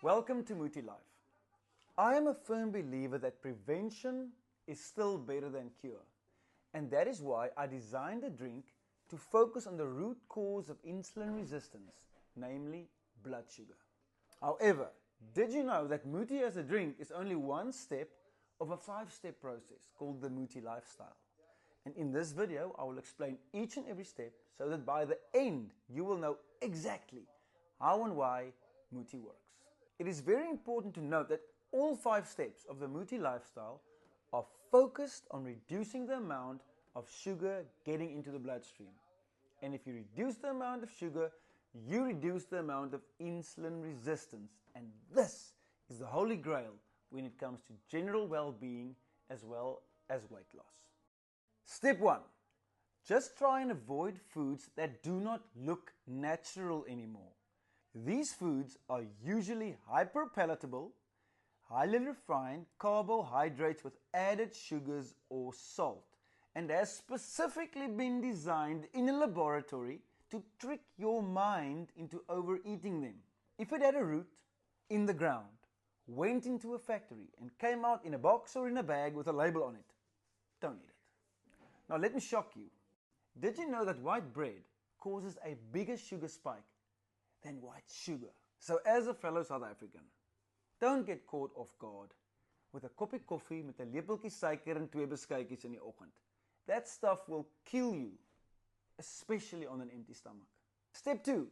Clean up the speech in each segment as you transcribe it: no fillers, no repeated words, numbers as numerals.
Welcome to Muti-Life. I am a firm believer that prevention is still better than cure. And that is why I designed a drink to focus on the root cause of insulin resistance, namely blood sugar. However, did you know that Muti as a drink is only one step of a 5-step process called the Muti lifestyle? And in this video, I will explain each and every step so that by the end, you will know exactly how and why Muti works. It is very important to note that all 5 steps of the Muti lifestyle are focused on reducing the amount of sugar getting into the bloodstream. And if you reduce the amount of sugar, you reduce the amount of insulin resistance. And this is the holy grail when it comes to general well-being as well as weight loss. Step 1. Just try and avoid foods that do not look natural anymore. These foods are usually hyper-palatable, highly refined carbohydrates with added sugars or salt, and has specifically been designed in a laboratory to trick your mind into overeating them. If it had a root in the ground, went into a factory and came out in a box or in a bag with a label on it, don't eat it. Now let me shock you. Did you know that white bread causes a bigger sugar spike than white sugar? So as a fellow South African, don't get caught off guard with a koppie koffie met 'n lepeltjie suiker en 2 beskuitjies in die oggend. That stuff will kill you, especially on an empty stomach. Step 2.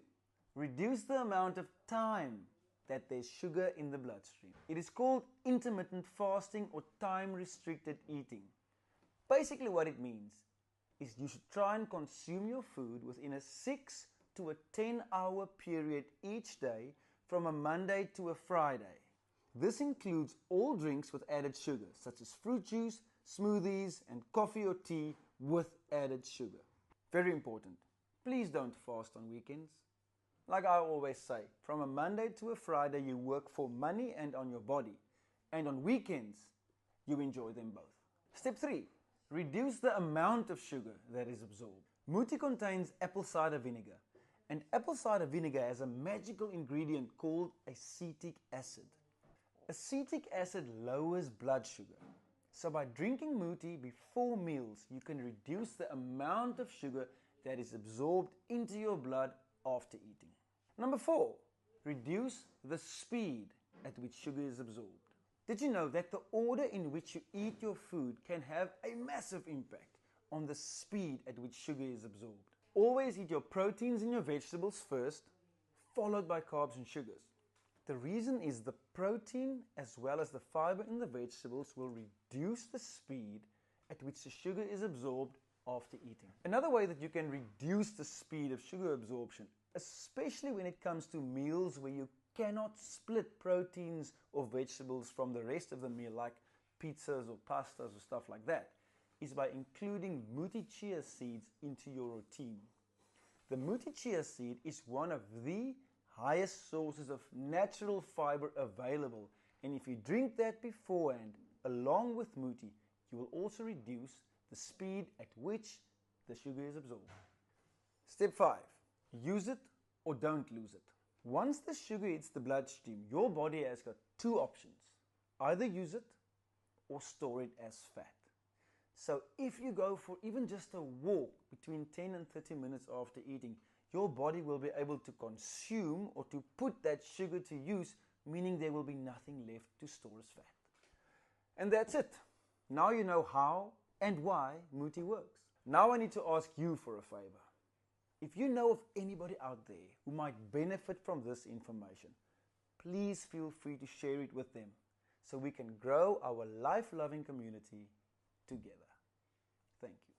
Reduce the amount of time that there's sugar in the bloodstream. It is called intermittent fasting or time-restricted eating. Basically what it means is you should try and consume your food within a 6 to a 10-hour period each day from a Monday to a Friday. This includes all drinks with added sugar, such as fruit juice, smoothies, and coffee or tea with added sugar. Very important. Please don't fast on weekends. Like I always say, from a Monday to a Friday you work for money and on your body. And on weekends, you enjoy them both. Step 3. Reduce the amount of sugar that is absorbed. Muti contains apple cider vinegar. And apple cider vinegar has a magical ingredient called acetic acid. Acetic acid lowers blood sugar. So by drinking Muti before meals, you can reduce the amount of sugar that is absorbed into your blood after eating. Number 4. Reduce the speed at which sugar is absorbed. Did you know that the order in which you eat your food can have a massive impact on the speed at which sugar is absorbed? Always eat your proteins and your vegetables first, followed by carbs and sugars. The reason is the protein as well as the fiber in the vegetables will reduce the speed at which the sugar is absorbed after eating. Another way that you can reduce the speed of sugar absorption, especially when it comes to meals where you cannot split proteins or vegetables from the rest of the meal, like pizzas or pastas or stuff like that, is by including Muti chia seeds into your routine. The Muti chia seed is one of the highest sources of natural fiber available, and if you drink that beforehand along with Muti, you will also reduce the speed at which the sugar is absorbed. Step 5. Use it or don't lose it. Once the sugar hits the bloodstream, your body has got 2 options. Either use it or store it as fat. So if you go for even just a walk between 10 and 30 minutes after eating, your body will be able to consume or to put that sugar to use, meaning there will be nothing left to store as fat. And that's it. Now you know how and why Muti works. Now I need to ask you for a favor. If you know of anybody out there who might benefit from this information, please feel free to share it with them so we can grow our life-loving community together. Thank you.